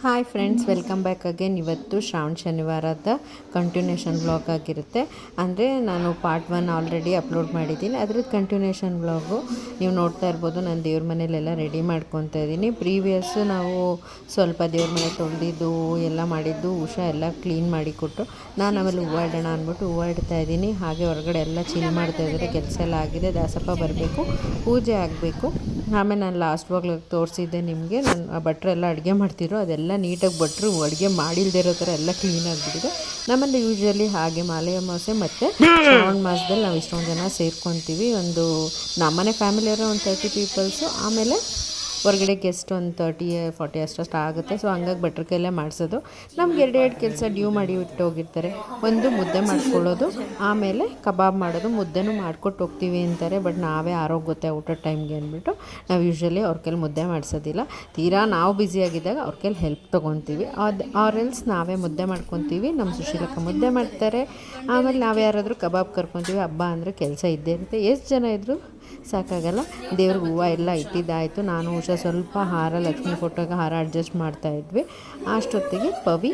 Hi friends, welcome back again. ಇವತ್ತು Shravana ಶನಿವಾರದ continuation vlog ಆಗಿರುತ್ತೆ. ಅಂದರೆ ನಾನು ಪಾರ್ಟ್ 1 ಆಲ್ರೆಡಿ ಅಪ್ಲೋಡ್ ಮಾಡಿದ್ದೀನಿ, ಅದ್ರದ್ದು ಕಂಟಿನ್ಯೂಷನ್ ವ್ಲಾಗು ನೀವು ನೋಡ್ತಾ ಇರ್ಬೋದು. ನಾನು ದೇವ್ರ ಮನೇಲೆಲ್ಲ ರೆಡಿ ಮಾಡ್ಕೊತಾ ಇದ್ದೀನಿ. ಪ್ರೀವಿಯಸ್ಸು ನಾವು ಸ್ವಲ್ಪ ದೇವ್ರ ಮನೆ ತೊಳೆದಿದ್ದು ಎಲ್ಲ ಮಾಡಿದ್ದು, ಉಷಾ ಎಲ್ಲ ಕ್ಲೀನ್ ಮಾಡಿಕೊಟ್ಟು ನಾನು ಆಮೇಲೆ ಹೂವು ಇಡೋಣ ಅಂದ್ಬಿಟ್ಟು ಹೂವು ಇಡ್ತಾ ಇದ್ದೀನಿ. ಹಾಗೆ ಹೊರಗಡೆ ಎಲ್ಲ ಚಿಲ್ ಮಾಡ್ತಾಯಿದ್ದಾರೆ. ಕೆಲಸ ಎಲ್ಲ ಆಗಿದೆ, ದಾಸಪ್ಪ ಬರಬೇಕು, ಪೂಜೆ ಆಗಬೇಕು. ಆಮೇಲೆ ನಾನು ಲಾಸ್ಟ್ ವ್ಲಾಗ್ ತೋರಿಸಿದ್ದೆ ನಿಮಗೆ. ನಾನು ಭಟ್ರೆಲ್ಲ ಅಡುಗೆ ಮಾಡ್ತಿದ್ರು, ಅದೆಲ್ಲ ನೀಟಾಗಿ ಭಟ್ರು ಅಡುಗೆ ಮಾಡಿಲ್ದೇ ಇರೋ ಥರ ಎಲ್ಲ ಕ್ಲೀನ್ ಆಗಿಬಿಟ್ಟಿದೆ. ನಮ್ಮಲ್ಲಿ ಯೂಶ್ವಲಿ ಹಾಗೆ ಮಾಲೆ ಅಮಾವಾಸ್ಯೆ ಮತ್ತು ಶ್ರಾವಣ ಮಾಸದಲ್ಲಿ ನಾವು ಇಷ್ಟೊಂದು ಜನ ಸೇರ್ಕೊತೀವಿ. ಒಂದು ನಮ್ಮನೆ ಫ್ಯಾಮಿಲಿಯವರು ಒಂದು 30 ಪೀಪಲ್ಸು, ಆಮೇಲೆ ಹೊರಗಡೆ ಗೆಸ್ಟ್ ಒಂದು 30-40 ಅಷ್ಟಷ್ಟು ಆಗುತ್ತೆ. ಸೊ ಹಂಗಾಗಿ ಭಟ್ರ ಕೈಯಲ್ಲೇ ಮಾಡಿಸೋದು. ನಮ್ಗೆ ಎರಡೆರಡು ಕೆಲಸ ಡ್ಯೂ ಮಾಡಿ ಇಟ್ಟು ಹೋಗಿರ್ತಾರೆ. ಒಂದು ಮುದ್ದೆ ಮಾಡ್ಕೊಳ್ಳೋದು, ಆಮೇಲೆ ಕಬಾಬ್ ಮಾಡೋದು. ಮುದ್ದೆನೂ ಮಾಡ್ಕೊಟ್ಟು ಹೋಗ್ತೀವಿ ಅಂತಾರೆ, ಬಟ್ ನಾವೇ ಆರೋಗುತ್ತೆ ಊಟದ ಟೈಮ್ಗೆ ಅಂದ್ಬಿಟ್ಟು ನಾವು ಯೂಶ್ವಲಿ ಅವ್ರ ಕೈಲಿ ಮುದ್ದೆ ಮಾಡಿಸೋದಿಲ್ಲ. ತೀರಾ ನಾವು ಬ್ಯುಸಿಯಾಗಿದ್ದಾಗ ಅವ್ರ ಕೈಲಿ ಹೆಲ್ಪ್ ತೊಗೊತೀವಿ. ಆರ್ ಎಲ್ಸ್ ನಾವೇ ಮುದ್ದೆ ಮಾಡ್ಕೊತೀವಿ. ನಮ್ಮ ಸುಶೀಲಕ್ಕ ಮುದ್ದೆ ಮಾಡ್ತಾರೆ. ಆಮೇಲೆ ನಾವು ಯಾರಾದರೂ ಕಬಾಬ್ ಕರ್ಕೊತೀವಿ. ಹಬ್ಬ ಅಂದರೆ ಕೆಲಸ ಇದ್ದೇ ಇರುತ್ತೆ. ಎಷ್ಟು ಜನ ಇದ್ದರೂ ಸಾಕಾಗಲ್ಲ. ದೇವ್ರಿಗೆ ಹೂವು ಎಲ್ಲ ಇಟ್ಟಿದ್ದಾಯಿತು. ನಾನು ಉಷಾ ಸ್ವಲ್ಪ ಹಾರ, ಲಕ್ಷ್ಮಿ ಫೋಟೋಗೆ ಹಾರ ಅಡ್ಜಸ್ಟ್ ಮಾಡ್ತಾಯಿದ್ವಿ. ಅಷ್ಟೊತ್ತಿಗೆ ಪವಿ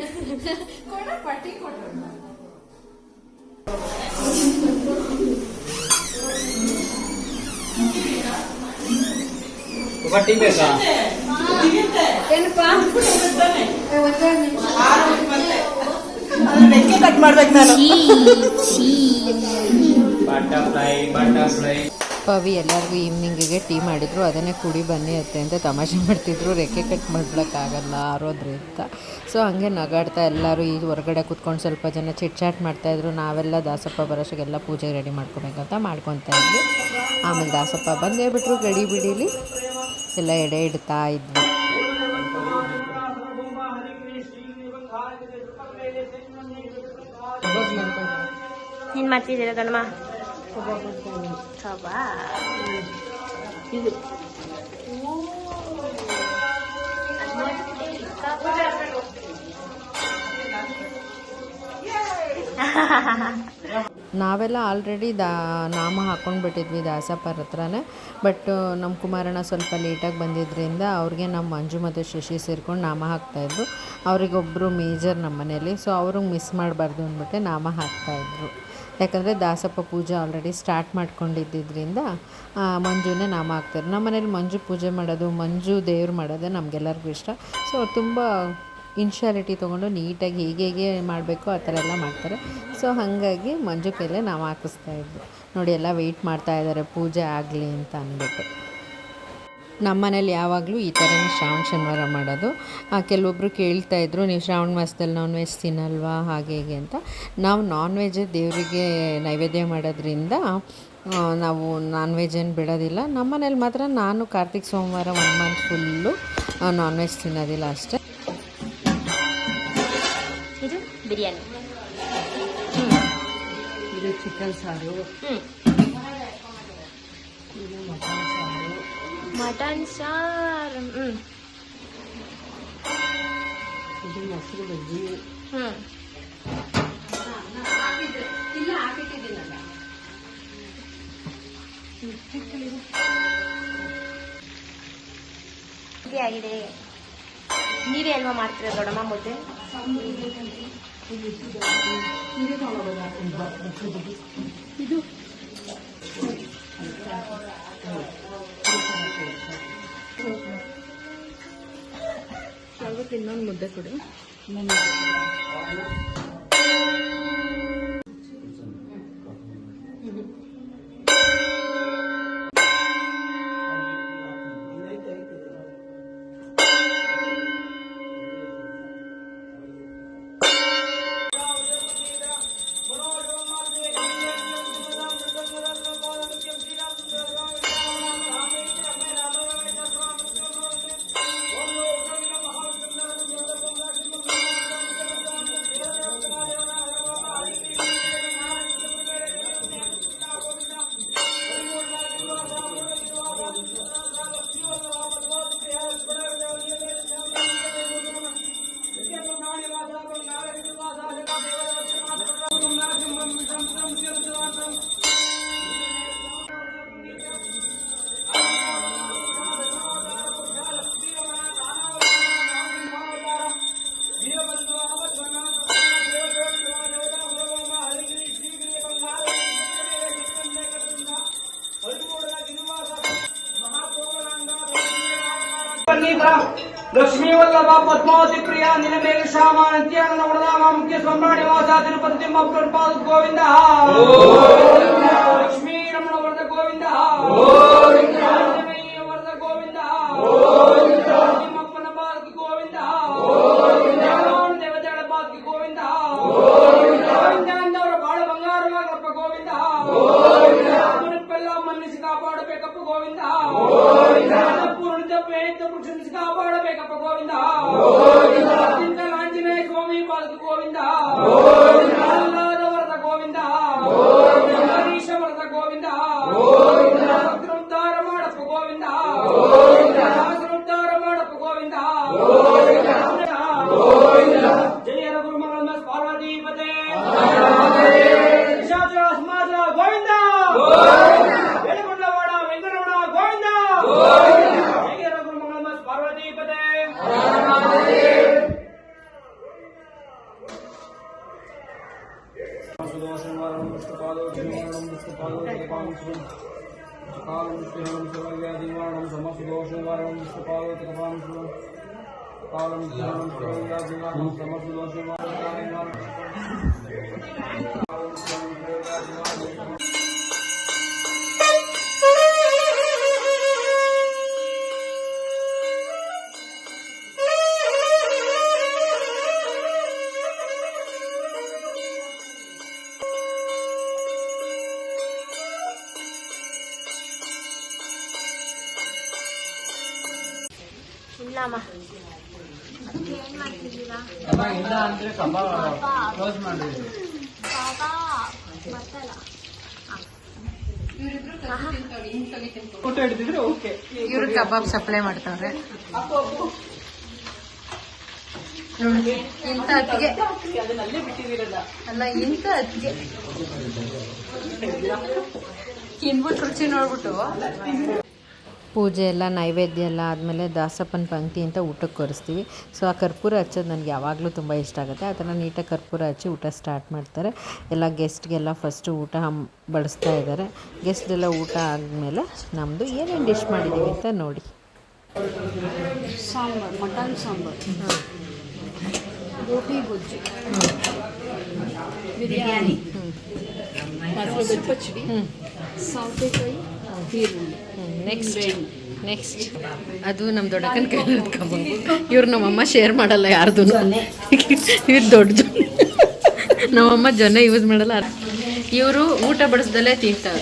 ಕಟ್ ಮಾಡ್ಬೇಕು ನಾನು. ಪವಿ ಎಲ್ಲರಿಗೂ ಈವ್ನಿಂಗಿಗೆ ಟೀ ಮಾಡಿದರು. ಅದನ್ನೇ ಕುಡಿ ಬನ್ನಿ ಅತ್ತೆ ಅಂತ ತಮಾಷೆ ಮಾಡ್ತಿದ್ರು. ರೆಕ್ಕೆ ಕಟ್ ಮಾಡ್ಲಿಕ್ಕಾಗಲ್ಲ ಆರೋದ್ರೆ ಅಂತ. ಸೊ ಹಾಗೆ ನಗಾಡ್ತಾ ಎಲ್ಲರೂ ಈ ಹೊರಗಡೆ ಕೂತ್ಕೊಂಡು ಸ್ವಲ್ಪ ಜನ ಚಿಟ್ ಚಾಟ್ ಮಾಡ್ತಾಯಿದ್ರು. ನಾವೆಲ್ಲ ದಾಸಪ್ಪ ಬರೋಷ್ಟಿಗೆಲ್ಲ ಪೂಜೆಗೆ ರೆಡಿ ಮಾಡ್ಕೊಬೇಕಂತ ಮಾಡ್ಕೊತಾ ಇದ್ವಿ. ಆಮೇಲೆ ದಾಸಪ್ಪ ಬಂದೇ ಬಿಟ್ಟರು. ಗಡಿ ಬಿಡೀಲಿ ಎಲ್ಲ ಎಡೆ ಇಡ್ತಾ ಇದ್ವಿ. ಏನು ಮಾಡ್ತಿದ್ದೀರಾ ಗಣಮ? ಇದು ನಾವೆಲ್ಲ ಆಲ್ರೆಡಿ ನಾಮ ಹಾಕ್ಕೊಂಡ್ಬಿಟ್ಟಿದ್ವಿ ದಾಸಪ್ಪರ ಹತ್ರನೇ. ಬಟ್ ನಮ್ಮ ಕುಮಾರಣ್ಣ ಸ್ವಲ್ಪ ಲೇಟಾಗಿ ಬಂದಿದ್ದರಿಂದ ಅವ್ರಿಗೆ ನಮ್ಮ ಮಂಜು ಮತ್ತು ಶಶಿ ಸೇರ್ಕೊಂಡು ನಾಮ ಹಾಕ್ತಾಯಿದ್ರು. ಅವರಿಗೊಬ್ಬರು ಮೇಜರ್ ನಮ್ಮ ಮನೇಲಿ, ಸೊ ಅವ್ರಿಗೆ ಮಿಸ್ ಮಾಡಬಾರ್ದು ಅಂದ್ಬಿಟ್ಟೆ ನಾಮ ಹಾಕ್ತಾಯಿದ್ರು. ಯಾಕಂದರೆ ದಾಸಪ್ಪ ಪೂಜೆ ಆಲ್ರೆಡಿ ಸ್ಟಾರ್ಟ್ ಮಾಡ್ಕೊಂಡಿದ್ದರಿಂದ ಮಂಜುನೇ ನಾಮ ಹಾಕ್ತಾರೆ. ನಮ್ಮ ಮನೇಲಿ ಮಂಜು ಪೂಜೆ ಮಾಡೋದು, ಮಂಜು ದೇವ್ರು ಮಾಡೋದೇ ನಮಗೆಲ್ಲರಿಗೂ ಇಷ್ಟ. ಸೊ ತುಂಬ ಇನ್ಶಿಯಾಲಿಟಿ ತೊಗೊಂಡು ನೀಟಾಗಿ ಹೇಗೆ ಮಾಡಬೇಕು ಆ ಥರ ಎಲ್ಲ ಮಾಡ್ತಾರೆ. ಸೊ ಹಾಗಾಗಿ ಮಂಜು ಕೈಲೇ ನಾವು ಹಾಕಿಸ್ತಾಯಿದ್ವಿ. ನೋಡಿ ಎಲ್ಲ ವೆಯ್ಟ್ ಮಾಡ್ತಾಯಿದ್ದಾರೆ ಪೂಜೆ ಆಗಲಿ ಅಂತ ಅಂದ್ಬಿಟ್ಟು. ನಮ್ಮ ಮನೇಲಿ ಯಾವಾಗಲೂ ಈ ಥರನೇ ಶ್ರಾವಣ ಶನಿವಾರ ಮಾಡೋದು. ಕೆಲವೊಬ್ಬರು ಕೇಳ್ತಾಯಿದ್ರು, ನೀವು ಶ್ರಾವಣ ಮಾಸದಲ್ಲಿ ನಾನ್ ವೆಜ್ ತಿನ್ನಲ್ವಾ ಹಾಗೆ ಹೀಗೆ ಅಂತ. ನಾವು ನಾನ್ ವೆಜ್ಜೇ ದೇವರಿಗೆ ನೈವೇದ್ಯ ಮಾಡೋದ್ರಿಂದ ನಾವು ನಾನ್ ವೆಜ್ ಏನು ಬಿಡೋದಿಲ್ಲ. ನಮ್ಮ ಮನೇಲಿ ಮಾತ್ರ ನಾನು ಕಾರ್ತಿಕ್ ಸೋಮವಾರ 1 ಮಂತ್ ಫುಲ್ಲು ನಾನ್ ವೆಜ್ ತಿನ್ನೋದಿಲ್ಲ ಅಷ್ಟೇ. ಇದು ಬಿರಿಯಾನಿ, ಇದು ಚಿಕನ್ ಸಾರು, ಇದು ಮಟನ್ ಸಾರು, ಇದು ಮೊಸರು ಬಜ್ಜಿ, ಆಗಿದೆ. ನೀವೇ ಅಲ್ವಾ ಮಾಡ್ತೀರ ದೊಡ್ಡಮ್ಮ ಮುದ್ದೆ? ಇದು ಇನ್ನೊಂದು ಮುದ್ದೆ ಕೊಡು. लक्ष्मी वल्लभ पद्मावती प्रिया नीलमेघ श्यामा नित्यानंद वरदामा मुख्य सम्राट निवास तिरुपति पाद गोविंद लक्ष्मी रमण वरद गोविंद वरद गोविंद निಮ್ಮಪ್ಪನ ಪಾದಕ್ಕೆ ಗೋವಿಂದ ದೇವತೆಗಳ ಪಾದಕ್ಕೆ ಗೋವಿಂದ ಅವರ ಬಾಳ ಬಂಗಾರವಾಗಪ್ಪ ಗೋವಿಂದ ಮುನಿಪ್ಪೆಲ್ಲ ಮನ್ನಿಸಿ ಕಾಪಾಡಬೇಕಪ್ಪ ಗೋವಿಂದ ಪುರುಷನಿಸಿ ಕಾಪಾಡಬೇಕಪ್ಪ ಗೋವಿಂದ ಆಂಜನೇಯ ಸ್ವಾಮಿ ಪಾದಕ್ಕೆ ಗೋವಿಂದ ವರದ ಗೋವಿಂದ ಹರೀಶ ವರದ ಗೋವಿಂದ ಉದ್ಧಾರ ಮಾಡಪ್ಪ ಗೋವಿಂದ ಉದ್ಧಾರ ಮಾಡಪ್ಪ ಗೋವಿಂದ ಜಯರ ಗುರುಮಗಳ ಪಾರ್ವತೀಪತೆ ಸಮಾಜ ಗೋವಿಂದ ಬೆಳಗೊಂಡವಾಡ ವೆಂಕಟರಮಣ ಗೋವಿಂದ ಜಯರ ಗುರುಮಗಳ ಪಾರ್ವತೀಪತೆ ಇಲ್ಲಮ್ಮ ಏನ್ ಮಾಡ್ತಿದ್ದೀರಾ ಇಲ್ಲ ಅಂದ್ರೆ ಕ್ಲೋಸ್ ಮಾಡಿ ಫೋಟೋ ಹಿಡಿದಿದ್ರೆ ಓಕೆ. ಇವರು ಕಬಾಬ್ ಸಪ್ಲೈ ಮಾಡ್ತಾವ್ರೆ. ಇಂಥ ಅತ್ತಿಗೆ ಅಲ್ಲ, ಇಂಥ ಅತ್ತಿಗೆ ತಿನ್ಬಿಟ್ಟು ರುಚಿ ನೋಡ್ಬಿಟ್ಟು ಪೂಜೆ ಎಲ್ಲ ನೈವೇದ್ಯ ಎಲ್ಲ ಆದಮೇಲೆ ದಾಸಪ್ಪನ ಪಂಕ್ತಿ ಅಂತ ಊಟಕ್ಕೆ ಕೊರಿಸ್ತೀವಿ. ಸೊ ಆ ಕರ್ಪೂರ ಹಚ್ಚೋದು ನನಗೆ ಯಾವಾಗಲೂ ತುಂಬ ಇಷ್ಟ ಆಗುತ್ತೆ. ಆ ಥರ ನೀಟಾಗಿ ಕರ್ಪೂರ ಹಚ್ಚಿ ಊಟ ಸ್ಟಾರ್ಟ್ ಮಾಡ್ತಾರೆ. ಎಲ್ಲ ಗೆಸ್ಟ್ಗೆಲ್ಲ ಫಸ್ಟು ಊಟ ಬಡಿಸ್ತಾ ಇದ್ದಾರೆ. ಗೆಸ್ಟ್ಗೆಲ್ಲ ಊಟ ಆದಮೇಲೆ ನಮ್ಮದು ಏನೇನು ಡಿಶ್ ಮಾಡಿದ್ದೀವಿ ಅಂತ ನೋಡಿ. ಸಾಂಬಾರ್, ಮಟನ್ ಸಾಂಬಾರ್, ಗೋಬಿ ಗೊಜ್ಜು, ಬಿರಿಯಾನಿ, ಮೊಸರು ಪಚ್ಚಡಿ, ಸೌತೆಕಾಯಿ, ಈರುಳ್ಳಿ. ನೆಕ್ಸ್ಟ್ ಅದು ನಮ್ಮ ದೊಡ್ಡಕ್ಕನ ಕೈ ಕಬಾಬು. ಇವ್ರು ನಮ್ಮಮ್ಮ ಶೇರ್ ಮಾಡಲ್ಲ ಯಾರ್ದು. ಇವ್ರು ದೊಡ್ಡ ಜೊನ್ನೆ, ನಮ್ಮಮ್ಮ ಜೊನ್ನೆ ಯೂಸ್ ಮಾಡಲ್ಲ. ಇವರು ಊಟ ಬಡಿಸ್ದಲ್ಲೇ ತಿಂತಾರೆ.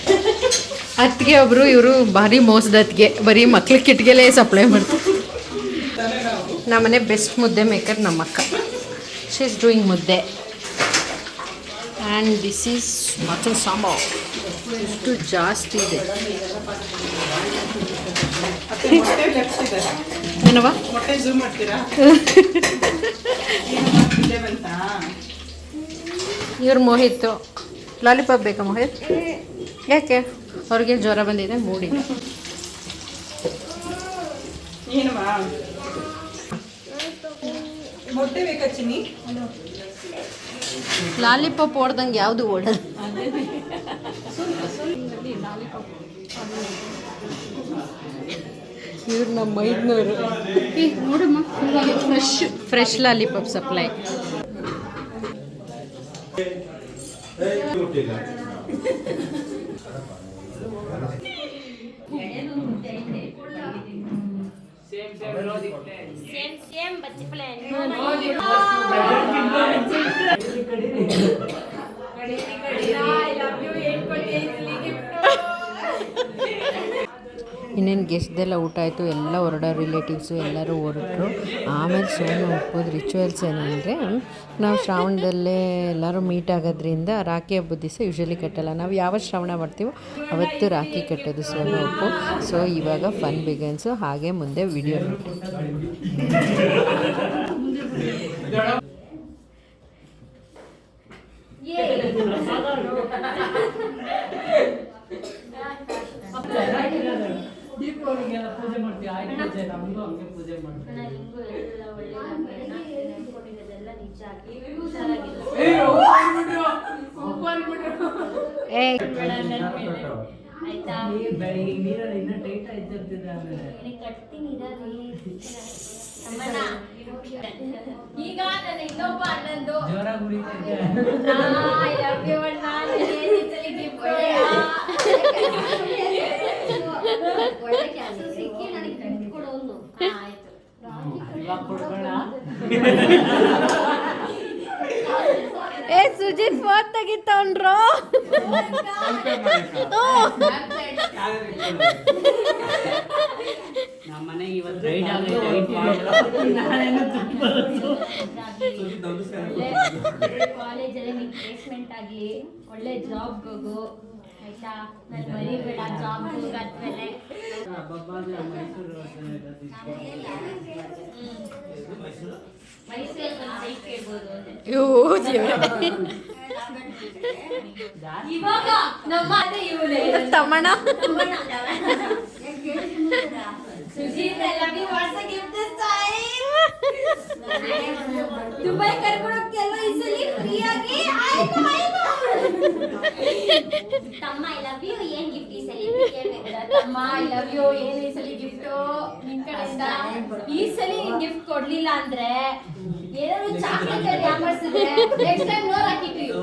ಅತ್ತಿಗೆ ಒಬ್ಬರು, ಇವರು ಭಾರಿ ಮೋಸದ ಅತ್ತಿಗೆ, ಬರೀ ಮಕ್ಳ ಕಿಟ್ಗೆಲೇ ಸಪ್ಲೈ ಮಾಡ್ತಾರೆ. ನಮ್ಮನೆ ಬೆಸ್ಟ್ ಮುದ್ದೆ ಮೇಕರ್ ನಮ್ಮಕ್ಕ. ಶಿ ಇಸ್ ಡೂಯಿಂಗ್ ಮುದ್ದೆ. And this is mutton sambar. ಇಷ್ಟು ಜಾಸ್ತಿ ಇದೆ ಏನವ ಇವ್ರು ಮೋಹಿತ್. ಲಾಲಿಪಾಪ್ ಬೇಕಾ ಮೋಹಿತ್? ಯಾಕೆ? ಅವ್ರಿಗೆ ಜ್ವರ ಬಂದಿದೆ, ಮೂಡಿದೆ. ಮೊಟ್ಟೆ ಬೇಕಾ ಚಿನ್ನಿ? ಲಾಲಿಪಾಪ್ ಓಡ್ದಂಗೆ ಯಾವುದು ಓಡಲ್ಲ. ಇವ್ರು ನಮ್ಮ ಐದ್ನೂರು. ನೋಡಮ್ಮ, ಫ್ರೆಶ್ ಲಾಲಿಪಾಪ್ ಸಪ್ಲೈ. ಸೇಮ್ ಬಚ್ಚಿ ಪ್ಲಾನ್. ಇನ್ನೇನು ಗೆಸ್ಟ್ದೆಲ್ಲ ಊಟ ಆಯಿತು. ಎಲ್ಲ ಹೊರಡೋ ರಿಲೇಟಿವ್ಸು ಎಲ್ಲರೂ ಹೊರಟರು. ಆಮೇಲೆ ಸೋನು ಒಪ್ಪೋದು. ರಿಚುವಲ್ಸ್ ಏನಂದರೆ, ನಾವು ಶ್ರಾವಣದಲ್ಲೇ ಎಲ್ಲರೂ ಮೀಟ್ ಆಗೋದ್ರಿಂದ ರಾಖಿ ಹಬ್ಬದ ದಿವಸ ಯೂಶ್ವಲಿ ಕಟ್ಟಲ್ಲ. ನಾವು ಯಾವತ್ತು ಶ್ರಾವಣ ಮಾಡ್ತೀವೋ ಅವತ್ತು ರಾಖಿ ಕಟ್ಟೋದು ಸೋನು ಒಪ್ಪು. ಸೊ ಇವಾಗ ಫನ್ ಬಿಗನ್ಸು. ಹಾಗೆ ಮುಂದೆ ವಿಡಿಯೋ ನೋಡಿ. ಏ ಆಯ್ತಾ ಕಟ್ತೀನಿ ಈಗ ನನ್ನ ಇನ್ನೊಬ್ಬ ಅಣ್ಣಂದು ಏ ಸುಜಿತ್ ಫೋನ್ ತೆಗಿತವನ್ರು ಕಾಲೇಜಲ್ಲಿ ನಿನ್ ಪ್ಲೇಸ್ಮೆಂಟ್ ಆಗ್ಲಿ ಒಳ್ಳೆ ಜಾಬ್ ಹೋಗು ಆಯ್ತಾ ನನ್ ಮರಿಬೇಡ ಜಾಬ್ ಹೋಗಾದ್ಮೇಲೆ ಮೈಸೂರಲ್ಲಿ ಕೇಳ್ಬೋದು ಇವಾಗ ನಮ್ಮ ಅದೇ ಇವಳೆ ತಮ್ಮಣ್ಣ Sujeet I love you what's a gift this time Dubai ಕರ್ಕೊಂಡು ಹೋಗ್ತಿಲ್ವಾ ಈ ಸಲ ಫ್ರೀ ಆಗಿ ಆಯ್ತು ತಮ್ಮ ಐ ಲವ್ ಯು ಏನ್ ಗಿಫ್ಟ್ ಈ ಸಲ ತಮ್ಮ ಐ ಲವ್ ಯು ಏನ್ ಈ ಸಲ ಗಿಫ್ಟ್ ನಿನ್ ಕಡೆಯಿಂದ ಈ ಸಲ ಗಿಫ್ಟ್ ಕೊಡ್ಲಿಲ್ಲ ಅಂದ್ರೆ ಏನಾದ್ರು ಚಾಕ್ಲೇಟ್ ಅಲ್ಲಿ ಯಾಮರ್ಸಿದ್ರೆ next time no rakhi to you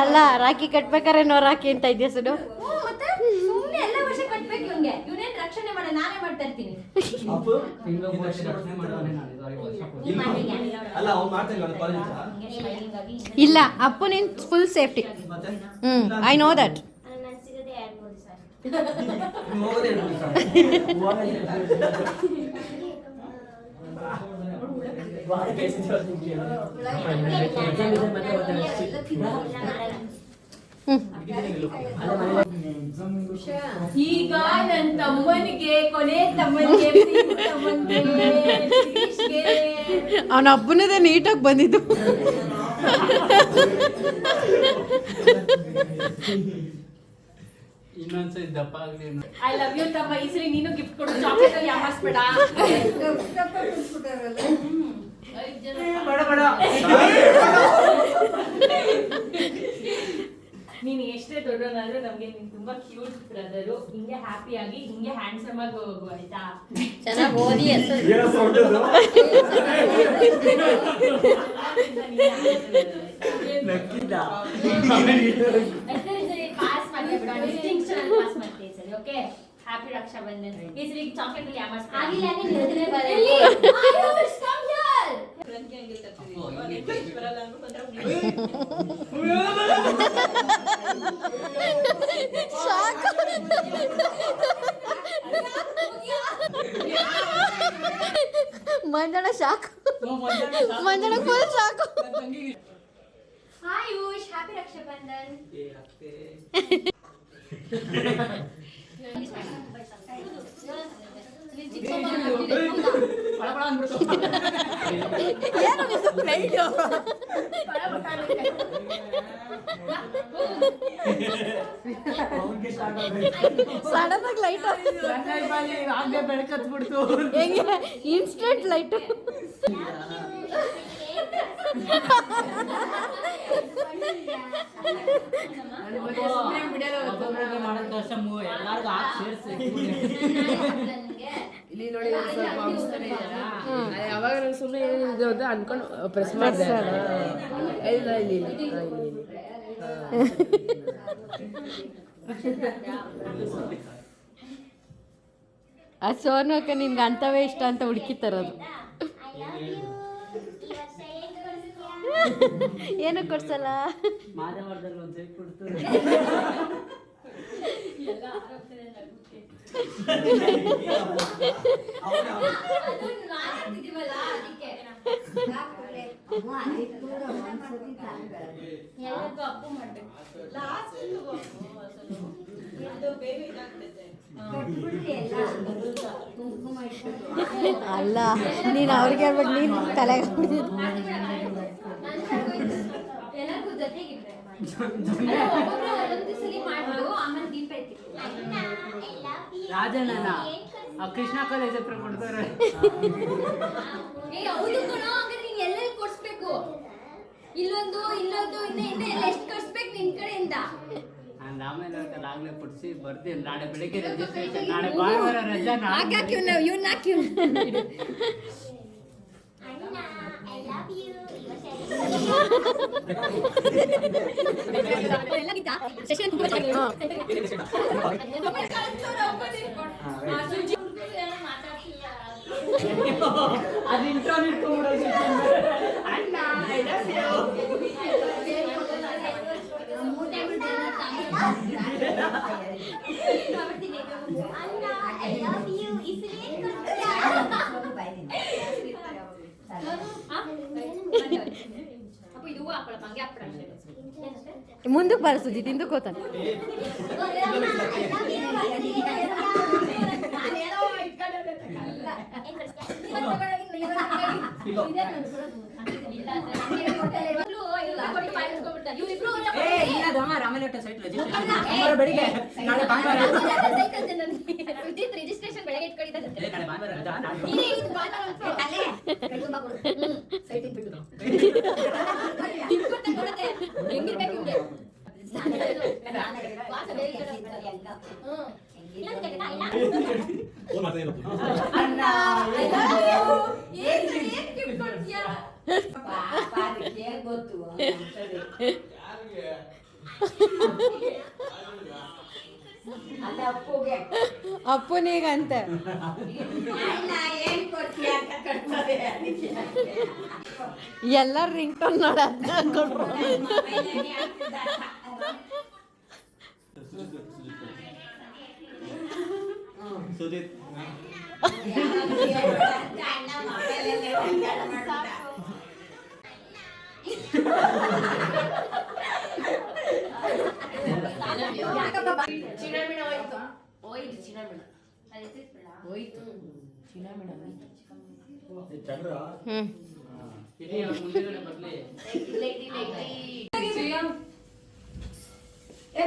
ಅಲ್ಲ ರಾಖಿ ಕಟ್ಬೇಕಾರೆ ನೋ ರಾಖಿ ಅಂತ ಇದೆಯಾ ಸುಡು ಮತ್ತೆ ಸುಮ್ಮನೆ ಎಲ್ಲ ವರ್ಷ ಕಟ್ಬೇಕು ಇವ್ನಿಗೆ ಇವನೇನ್ ರಕ್ಷಣೆ ಮಾಡ ನಾನೇ ಮಾಡ್ತಾ ಇರ್ತೀನಿ ಇಲ್ಲ ಅಪ್ಪು ನೀನ್ full safety I know that ನಾನು ಸಿಗದೆ 2-3 ಸರ್ ಈಗ ನನ್ನ ತಮ್ಮನಿಗೆ ಕೊನೆ ತಮ್ಮನಿಗೆ ಅವನ ಹಬ್ಬನದೇ ನೀಟಾಗಿ ಬಂದಿದ್ದು ಇನ್ನೊಂದ್ಸರಿ ದಪ್ಪ ಆಗ್ಲಿ ಐ ಲವ್ ಯು ತಮ್ಮ ಈ ಸರಿ ನೀನು ಗಿಫ್ಟ್ ಕೊಡು ಚಾಕ್ಲೇಟ್ ಅಲ್ಲಿ ಯಾಮರ್ಸ್ಬೇಡ ನೀನು ಎಷ್ಟೇ ದೊಡ್ಡವನಾದ್ರೂ ನಮ್ಗೆ ನೀನ್ ತುಂಬಾ ಕ್ಯೂಟ್ ಬ್ರದರು ಹಿಂಗೆ ಹ್ಯಾಪಿ ಆಗಿ ಹಿಂಗೆ ಹ್ಯಾಂಡ್ಸಮ್ ಆಗಿ ಹೋಗು ಆಯ್ತಾ ಚೆನ್ನಾಗಿ ಓದಿ ಪಾಸ್ ಮಾಡ್ಬಿಡ ಡಿಸ್ಟಿಂಕ್ಷನ್ ಪಾಸ್ ಮಾಡ್ತೀವಿ ಸರಿ ಓಕೆ ಹ್ಯಾಪಿ ರಕ್ಷಾ ಬಂಧನ್ ಈ ಸರಿ ಚಾಕ್ಲೇಟ್ ಅಲ್ಲಿ ಯಾಮರ್ಸ್ ಆಗಿಲ್ಲ ಅಂದ್ರೆ ನಿರ್ಧನೆ ಬರಲಿ ಕಮ್ ಹಿಯರ್ ಫ್ರೆಂಡ್ಗೆ ಹಂಗೆ ತರ್ತೀವಿ ಬರಲ್ಲ Manjanna shock Manjanna full shock hi ಯೂಶ್ ಹ್ಯಾಪಿ ರಕ್ಷಾ ಬಂಧನ್ ಸಡನ್ ಆಗಿ ಲೈಟ್ ಹೆಂಗೆ ಇನ್ಸ್ಟೆಂಟ್ ಲೈಟ್ ಎಲ್ಲಾರ್ಗು ಹಾಕಿ ಸೇರ್ಸಿ ಇಲ್ಲಿ ನೋಡಿ ಸ್ವಲ್ಪ ಅನಿಸ್ತಾನೆ ಇದೆಯಲ್ಲ ಯಾವಾಗ ನಾನು ಸುಮ್ಮನೆ ಇದು ಅಂತ ಅನ್ಕೊಂಡು ಪ್ರೆಸ್ ಮಾಡಿದೆ ಇಲ್ಲ ಇಲ್ಲಿ ಆ ಸೋನು ಅಕ್ಕ ನಿನ್ಗೆ ಅಂತವೇ ಇಷ್ಟ ಅಂತ ಹುಡುಕಿ ತರೋದು ಏನು ಕೊಡ್ಸಲ್ಲ ಮಾಧವರದಲ್ಲಿ ಒಂದು ಸೈಟ್ ಕೊಡ್ತು ಅಪ್ಪು ಮಾಡ್ಬೇಕು ಅಲ್ಲ ನೀನು ಅವ್ರಿಗೆ ಹೇಳ್ಬೇಕು ನೀನು ತಲೆಗೆ ಎಲ್ಲರಿಗೂ ಜೊತೆಗಿದ್ರೆ ಒಂದು ಸಲ ಮಾಡ್ಬಿಡು ಆಮೇಲೆ ದೀಪ ಎತ್ತಿದ್ರು. ರಾಜನನ ಆ ಕೃಷ್ಣ ಕಾಲೇಜ್ ಹತ್ರ ಕೊಡ್ತಾರೆ. ಏ ಹೌದು ಕಣೋ, ಹಂಗಾದ್ರೆ ನೀನ್ ಎಲ್ಲೆಲ್ಲಿ ಕೊಡ್ಸ್ಬೇಕು? ಇಲ್ಲೊಂದು ಇನ್ನ ಎಲ್ಲ ಎಷ್ಟು ಕೊಡ್ಸ್ಬೇಕು ನಿನ್ ಕಡೆಯಿಂದ? ನಾನು ಆಮೇಲೆ ಆಗ್ಲೇ ಕೊಡ್ಸಿ ಬರ್ತೀನಿ. ನಾಳೆ ಬೆಳಿಗ್ಗೆ ರಿಜಿಸ್ಟ್ರೇಷನ್, ನಾಳೆ ಭಾನುವಾರ ರಜಾ. ಹಾಕಿ ಇವ್ನ ಹಾಕಿ ಅದು ಇಂಟ್ರೋನ್ ಇಟ್ಕೊಂಡ್ಬಿಡೋದು. ಅಣ್ಣ I love you. ಅಪ್ಪ ಇದು ಹಾಕೊಳಪ್ಪ, ಹಂಗೆ ಹಾಕ್ಬಿಡ. ಮುಂದಕ್ಕೆ ಬರ ಸುಜಿತ್, ಹಿಂದಕ್ಕೆ ಹೋತಾನೆ. ರಿಜಿಸ್ಟ್ರೇಷನ್ ಬೆಳಗ್ಗೆ ಇಟ್ಕೊಂಡಿದ್ದಾರೆ. ಹೆಂಗಿರ್ಬೇಕು ಇವ್ಗೆ? ಅಪ್ಪನಿಗಂತೆ ಎಲ್ಲರ ರಿಂಗ್ ಟೋನ್ ನೋಡಿ ಕೊಡ್ರು. ಚಿನ್ನಮಿಣ ಹೋಯ್ತು ಚಿನ್ನಮಿಣ ಹೋಯ್ತು ಚಿನ್ನಮಿಣ ಇಡೀ ಮುಂದೆಗಡೆ ಬರ್ಲಿ.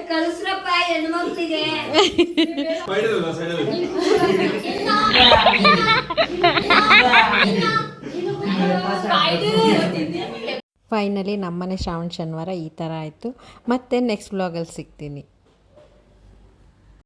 ಕಳಿಸ್ರಪ್ಪ ಹೆಣ್ಮಕ್ಳಿಗೆ. ಫೈನಲಿ ನಮ್ಮನೆ ಶ್ರಾವಣ ಶನಿವಾರ ಈ ಥರ ಆಯಿತು. ಮತ್ತೆ ನೆಕ್ಸ್ಟ್ ವ್ಲಾಗಲ್ಲಿ ಸಿಗ್ತೀನಿ.